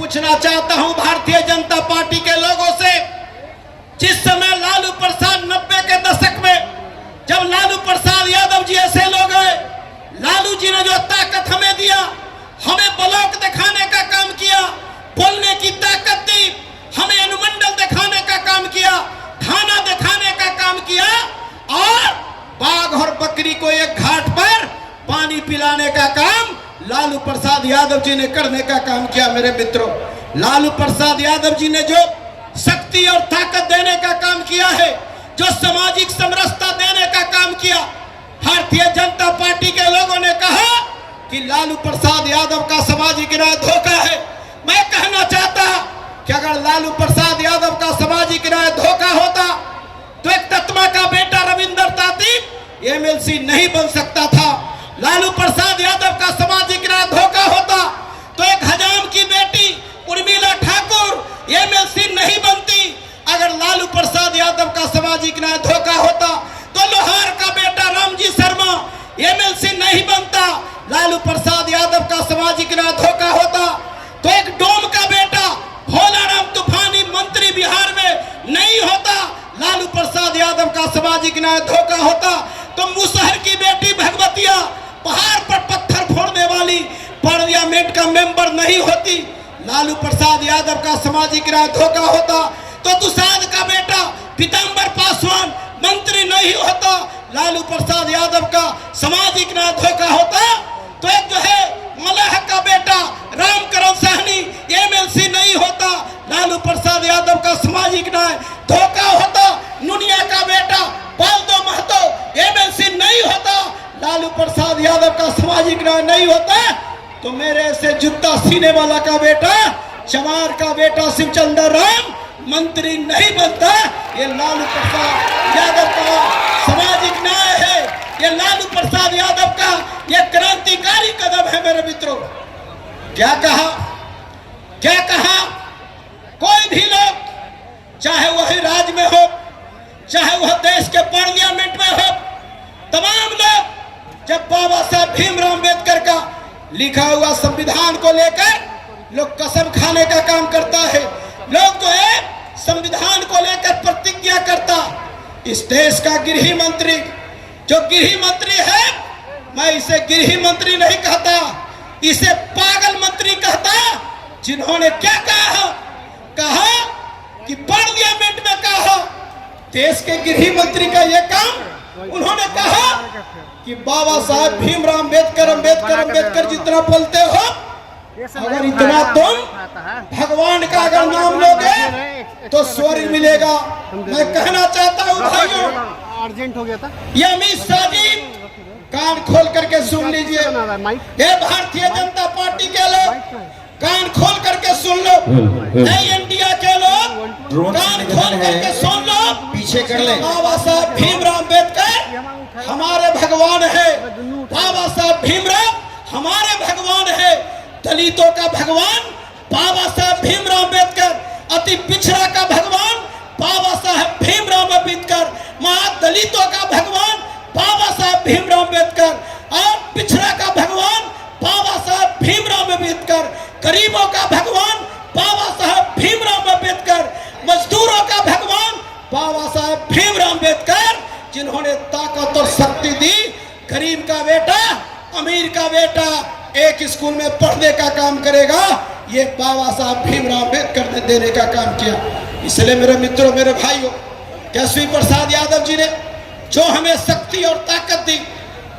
पूछना चाहता हूं भारतीय जनता पार्टी के लोगों से, जिस समय लालू प्रसाद 90 के दशक में जब लालू प्रसाद यादव जी ऐसे लोग हैं, लालू जी ने जो ताकत हमें दिया, हमें ब्लॉक दिखाने का काम किया, बोलने की ताकत दी, हमें अनुमंडल दिखाने का काम किया, थाना दिखाने का काम किया और बाघ और बकरी को एक घाट पर पानी पिलाने का काम लालू प्रसाद यादव जी ने करने का काम किया। मेरे मित्रों, लालू प्रसाद यादव जी ने जो शक्ति और ताकत देने का काम किया है, जो सामाजिक समरसता देने का काम किया, भारतीय जनता पार्टी के लोगों ने कहा कि लालू प्रसाद यादव का सामाजिक न्याय धोखा है। मैं कहना चाहता कि अगर लालू प्रसाद यादव का सामाजिक न्याय धोखा होता तो एक तत्मा का बेटा रविंदर तातीप एमएलसी नहीं बन सकता था। लालू प्रसाद यादव का सामाजिक न्याय धोखा होता तो एक हजाम की बेटी उर्मिला ठाकुर एमएलसी नहीं बनती। अगर लालू प्रसाद यादव का सामाजिक न्याय धोखा होता तो लोहार का बेटा रामजी शर्मा एमएलसी नहीं बनता। लालू प्रसाद यादव का सामाजिक न्याय धोखा होता तो एक डोम का बेटा भोलाराम तूफानी मंत्री बिहार में नहीं होता। लालू प्रसाद यादव का सामाजिक न्याय धोखा होता तो मुसहर की बेटी भगवतिया पहाड़ पर पत्थर फोड़ने वाली पार्लियामेंट का मेंबर नहीं होती। लालू प्रसाद यादव का सामाजिक न्याय धोखा होता तो दुसाध का बेटा पीताम्बर पासवान मंत्री नहीं होता। लालू प्रसाद यादव का सामाजिक न्याय धोखा होता तो एक जो है मलह का बेटा रामकरण साहनी एमएलसी नहीं होता। लालू प्रसाद यादव का सामाजिक न्याय धोखा होता, नुनिया का बेटा बालदो महतो एमएलसी नहीं होता। लालू प्रसाद यादव का सामाजिक न्याय नहीं होता तो मेरे से जूता सीने वाला का बेटा चमार का बेटा शिवचंद्र राम मंत्री नहीं बनता। ये लालू प्रसाद यादव का सामाजिक न्याय है, ये लालू प्रसाद यादव का ये क्रांतिकारी कदम है। मेरे मित्रों, क्या कहा कोई भी लोग, चाहे वह राज्य में हो, चाहे वह देश के पार्लियामेंट में हो, तमाम लोग जब बाबा साहब भीमराव अम्बेडकर का लिखा हुआ संविधान को लेकर लोग कसम खाने का काम करता है, लोग जो है संविधान को लेकर प्रतिज्ञा करता। इस देश का गृह मंत्री, जो गृह मंत्री है, मैं इसे गृह मंत्री नहीं कहता, इसे पागल मंत्री कहता। जिन्होंने क्या कहा कि पार्लियामेंट में कहा देश के गृह मंत्री का यह काम, उन्होंने कहा कि बाबा साहब भीमराव अम्बेडकर जितना बोलते हो, अगर इतना तुम भगवान का अगर नाम लोगे तो स्वर्ग मिलेगा। मैं कहना चाहता हूँ भाइयों, अर्जेंट हो गया था, ये अमित शाह जी कान खोल करके सुन लीजिए, ये भारतीय जनता पार्टी के लोग कान खोल करके सुन लो, इंडिया के लोग कान खोल करके सुन लो, पीछे कर ले। बाबा साहब भीमराव अम्बेडकर हमारे भगवान है, बाबा साहब भीमराव हमारे भगवान है। दलितों का भगवान बाबा साहब भीमराव अम्बेडकर, अति पिछड़ा का भगवान बाबा साहब भीमराव अम्बेडकर, महादलितों का भगवान बाबा साहब भीमराव अम्बेडकर और पिछड़ा का भगवान बाबा साहब भीमराव अम्बेडकर, गरीबों का भगवान बाबा साहब भीमराव अम्बेडकर, मजदूरों का भगवान बाबा साहब भीमराव अम्बेडकर, जिन्होंने ताकत और शक्ति दी। गरीब का बेटा, अमीर का बेटा एक स्कूल में पढ़ने का काम करेगा, ये बाबा साहब भीमराव अम्बेडकर ने देने का काम किया। इसलिए मेरे मित्रों, मेरे भाइयों, केशवी प्रसाद यादव जी ने जो हमें शक्ति और ताकत दी,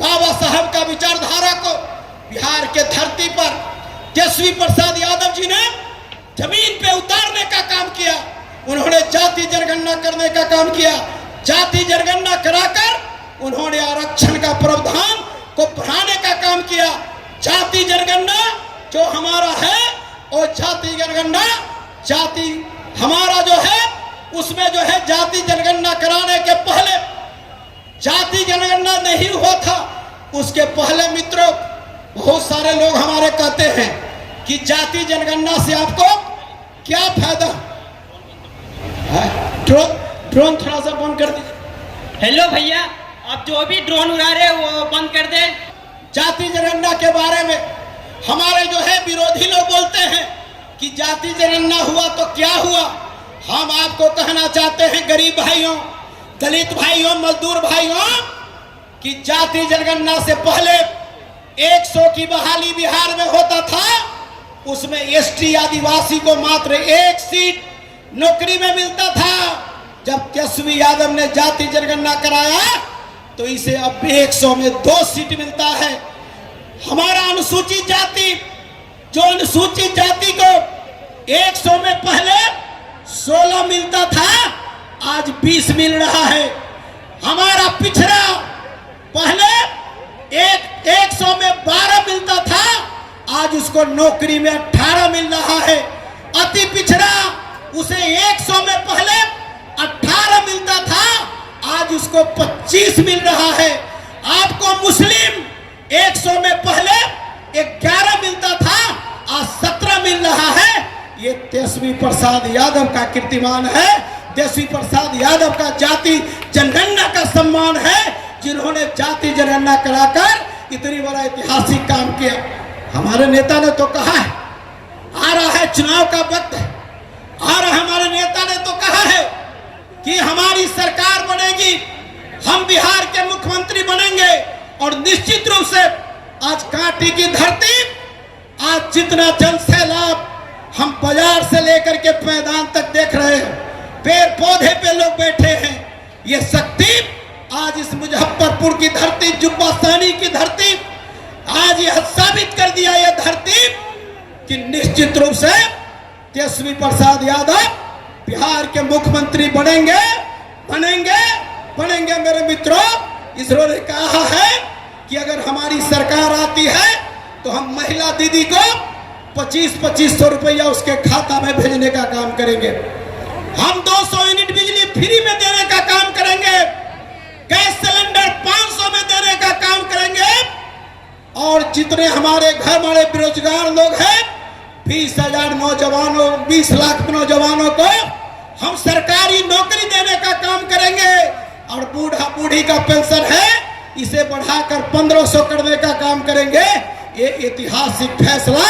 बाबा साहब का विचारधारा को बिहार के धरती पर केशवी प्रसाद यादव जी ने जमीन पे उतारने का काम किया। उन्होंने जाति जनगणना करने का काम किया, जाति जनगणना कराकर उन्होंने आरक्षण का प्रावधान को बढ़ाने का काम किया। जाति जनगणना जो हमारा है, और जाति जनगणना, जाति हमारा जो है, उसमें जो है जाति जनगणना कराने के पहले जाति जनगणना नहीं हुआ था। उसके पहले मित्रों, बहुत सारे लोग हमारे कहते हैं कि जाति जनगणना से आपको क्या फायदा है। ड्रोन थोड़ा सा बंद कर दीजिए। हेलो भैया, आप जो भी ड्रोन उड़ा रहे हैं वो बंद कर दे। जाति जनगणना के बारे में हमारे जो है विरोधी लोग बोलते हैं कि जाति जनगणना हुआ तो क्या हुआ। हम आपको कहना चाहते हैं गरीब भाइयों, दलित भाइयों, मजदूर भाइयों, कि जाति जनगणना से पहले 100 की बहाली बिहार में होता था, उसमें एसटी आदिवासी को मात्र 1 सीट नौकरी में मिलता था। जब तेजस्वी यादव ने जाति जनगणना कराया तो इसे अब 100 में 2 सीट मिलता है। हमारा अनुसूचित जाति, जो अनुसूचित जाति को 100 में पहले 16 मिलता था, आज 20 मिल रहा है। हमारा पिछड़ा पहले 100 में 12 मिलता था, आज उसको नौकरी में 18 मिल रहा है। अति पिछड़ा उसे 100 में पहले 18 मिलता था, आज उसको 25 मिल रहा है। आपको मुस्लिम 100 में पहले 11 मिलता था, आज 17 मिल रहा है। ये तेजस्वी प्रसाद यादव का कीर्तिमान है, तेजस्वी प्रसाद यादव का जाति जनगणना का सम्मान है, जिन्होंने जाति जनगणना कराकर इतनी बड़ा ऐतिहासिक काम किया। हमारे नेता ने तो कहा है, आ रहा है चुनाव का वक्त है, आ रहा है, हमारे नेता ने तो कहा है कि हमारी सरकार बनेगी, हम बिहार के मुख्यमंत्री बनेंगे। और निश्चित रूप से आज कांटी की धरती, आज जितना जन सैलाब हम बाजार से लेकर के मैदान तक देख रहे हैं, पेड़ पौधे पे लोग बैठे हैं, ये शक्ति आज इस मुजफ्फरपुर की धरती, जुब्बासानी की धरती, आज यह साबित कर दिया यह धरती कि निश्चित रूप से तेजस्वी प्रसाद यादव बिहार के मुख्यमंत्री बनेंगे, बनेंगे, बनेंगे। मेरे मित्रों, इसरो ने कहा है कि अगर हमारी सरकार आती है तो हम महिला दीदी को 2500 रुपया उसके खाता में भेजने का काम करेंगे। हम 200 यूनिट बिजली फ्री में देने का काम करेंगे, गैस सिलेंडर 500 में देने का काम करेंगे। और जितने हमारे घर वाले बेरोजगार लोग हैं, 20,000 नौजवानों, 20 लाख नौजवानों को हम सरकारी नौकरी देने का काम करेंगे। और बूढ़ा बूढ़ी का पेंशन है, इसे बढ़ाकर 1500 करने का काम करेंगे। ये ऐतिहासिक फैसला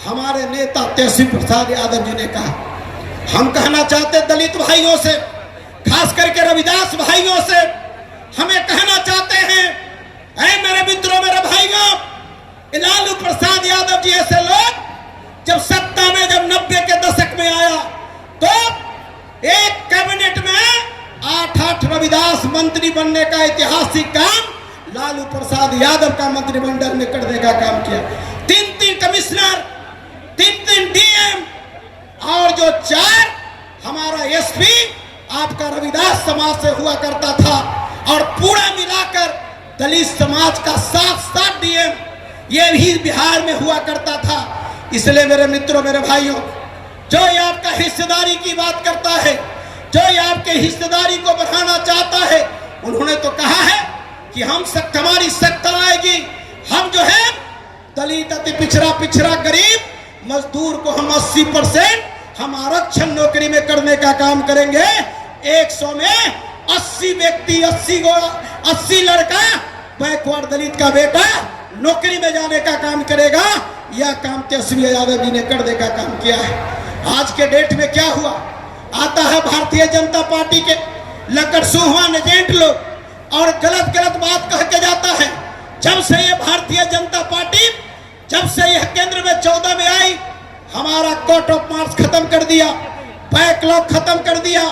हमारे नेता तेजस्वी प्रसाद यादव जी ने कहा। हम कहना चाहते दलित भाइयों से, खास करके रविदास भाइयों से, हमें कहना चाहते हैं, ऐ मेरे मित्रों, मेरे भाइयों, लालू प्रसाद यादव जी ऐसे लोग जब सत्ता में, जब 90 के दशक में आया तो एक कैबिनेट में 8 रविदास मंत्री बनने का ऐतिहासिक काम लालू प्रसाद यादव का मंत्रिमंडल ने करने का काम किया। 3 कमिश्नर, 3 डीएम और जो 4 हमारा एसपी आपका रविदास समाज से हुआ करता था। और पूरा मिलाकर दलित समाज का 7 डीएम ये भी बिहार में हुआ करता था। इसलिए मेरे मित्रों, मेरे भाइयों, जो ये आपका हिस्सेदारी की बात करता है, जो ये आपके हिस्सेदारी को बढ़ाना चाहता है, उन्होंने तो कहा है कि हमारी सत्ता आएगी, हम जो है दलित, अति पिछड़ा गरीब मजदूर को हम 80% हम आरक्षण नौकरी में करने का काम करेंगे। 100 में 80 व्यक्ति, 80 लड़का बैकवर्ड दलित का बेटा नौकरी में जाने का काम करेगा। यह काम तेजस्वी यादव जी ने करने का काम किया है। आज के डेट में क्या हुआ, आता है भारतीय जनता पार्टी के लकड़ सुहान एजेंट लोग और गलत बात कह के जाता है। जब से ये भारतीय जनता पार्टी, जब से यह केंद्र में 14 में आई, हमारा कोर्ट ऑफ मार्क्स खत्म कर दिया, बैकलॉग खत्म कर दिया,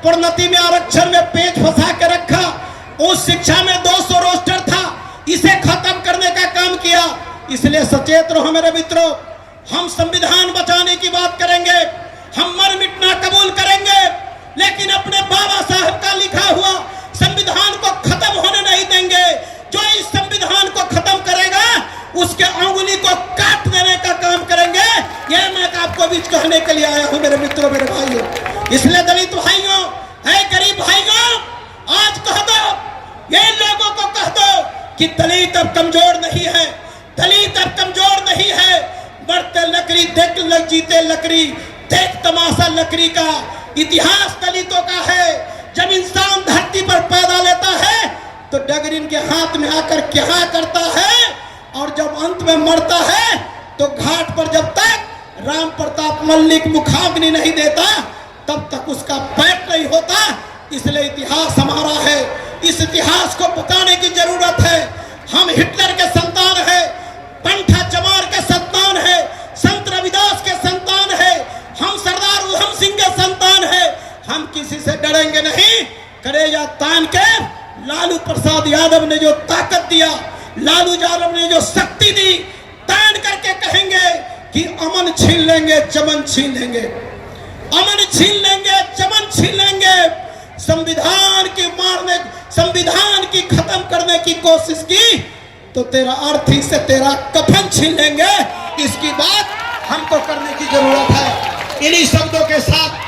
प्रोन्नति में आरक्षण में पेच फंसा के रखा, उस शिक्षा में 200 रोस्टर था, इसे खत्म करने का काम किया। इसलिए सचेत रहो मेरे मित्रों, हम संविधान बचाने की बात करेंगे, हम मर मिटना कबूल करेंगे, लेकिन अपने बाबा साहब का लिखा हुआ संविधान को खत्म होने नहीं देंगे। जो इस संविधान को खत्म करेगा उसके अंगुली को काट देने का काम करेंगे। यह मैं आपको बीच कहने के लिए आया हूं मेरे मित्रों, मेरे भाइयों। इसलिए दलित भाइयों, है गरीब भाइयों, आज कह दो, ये लोगों को कह दो कि दलित अब कमजोर नहीं है, दलित अब कमजोर नहीं है। मरते लकड़ी देख, लग जीते लकड़ी देख, तमाशा लकड़ी का इतिहास दलितों का है। जब इंसान धरती पर पैदा लेता है तो डगरिन के हाथ में आकर क्या करता है, और जब अंत में मरता है तो घाट पर जब तक राम प्रताप मल्लिक मुखाग्नि नहीं देता तब तक उसका पेट नहीं होता। इसलिए इतिहास हमारा है, इस इतिहास को बताने की जरूरत है। हम हिटलर के संतान है, पंथा चमार के संतान है, संत रविदास के संतान है, हम सरदार उधम सिंह के संतान है। हम किसी से डरेंगे नहीं। कलेजा तान के लालू प्रसाद यादव ने जो ताकत दिया, लालू यादव ने जो शक्ति दी, तान करके कहेंगे कि अमन छीन लेंगे, चमन छीन लेंगे, अमन छीन लेंगे, चमन छीन लेंगे। संविधान की मारने, संविधान की खत्म करने की कोशिश की तो तेरा अर्थी से तेरा कफन छीन लेंगे। इसकी बात हमको करने की जरूरत है। इन्हीं शब्दों के साथ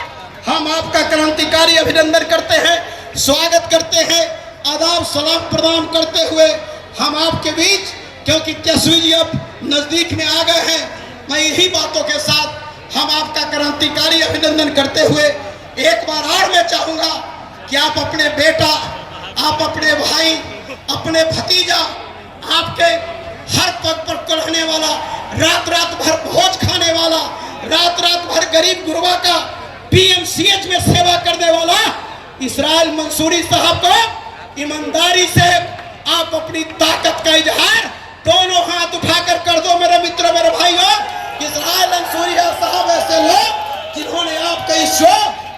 हम आपका क्रांतिकारी अभिनंदन करते हैं, स्वागत करते हैं, आदाब सलाम प्रदान करते हुए हम आपके बीच, क्योंकि तेजस्वी जी अब नजदीक में आ गए हैं, मैं यही बातों के साथ हम आपका क्रांतिकारी अभिनंदन करते हुए एक बार और मैं चाहूंगा कि आप अपने बेटा, आप अपने भाई, अपने भतीजा, आपके हर पद पर रहने वाला, रात रात भर भोज खाने वाला, रात रात भर गरीब गुरबा का पीएमसीएच में सेवा करने वाला इसराइल मंसूरी साहब को ईमानदारी से आप अपनी ताकत का इजहार दोनों हाथ उठाकर कर दो मेरे मित्र, मेरे भाइयों। इसराइल मंसूरी साहब ऐसे लोग जिन्होंने आपका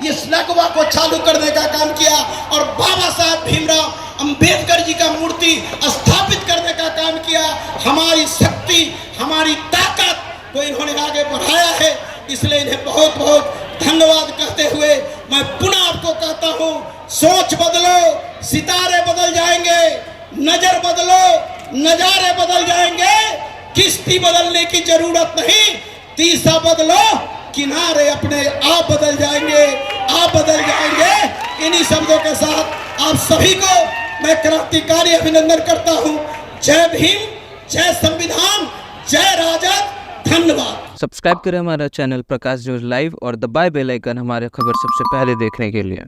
इस नगवा को चालू करने का काम किया और बाबा साहब भीमराव अंबेडकर जी का मूर्ति स्थापित करने का काम किया। हमारी शक्ति, हमारी ताकत को इन्होंने आगे बढ़ाया है, इसलिए इन्हें बहुत बहुत धन्यवाद कहते हुए मैं पुनः आपको कहता हूं, सोच बदलो, सितारे बदल जाएंगे, नजर बदलो, नजारे बदल जाएंगे, किश्ती बदलने की जरूरत नहीं, दिशा बदलो, किनारे अपने आप बदल जाएंगे, आप बदल जाएंगे। इन्हीं शब्दों के साथ आप सभी को मैं क्रांतिकारी अभिनंदन करता हूं। जय भीम, जय संविधान, जय राजद, धन्यवाद। सब्सक्राइब करें हमारा चैनल प्रकाश न्यूज लाइव और दबाए बेल आइकन हमारे खबर सबसे पहले देखने के लिए।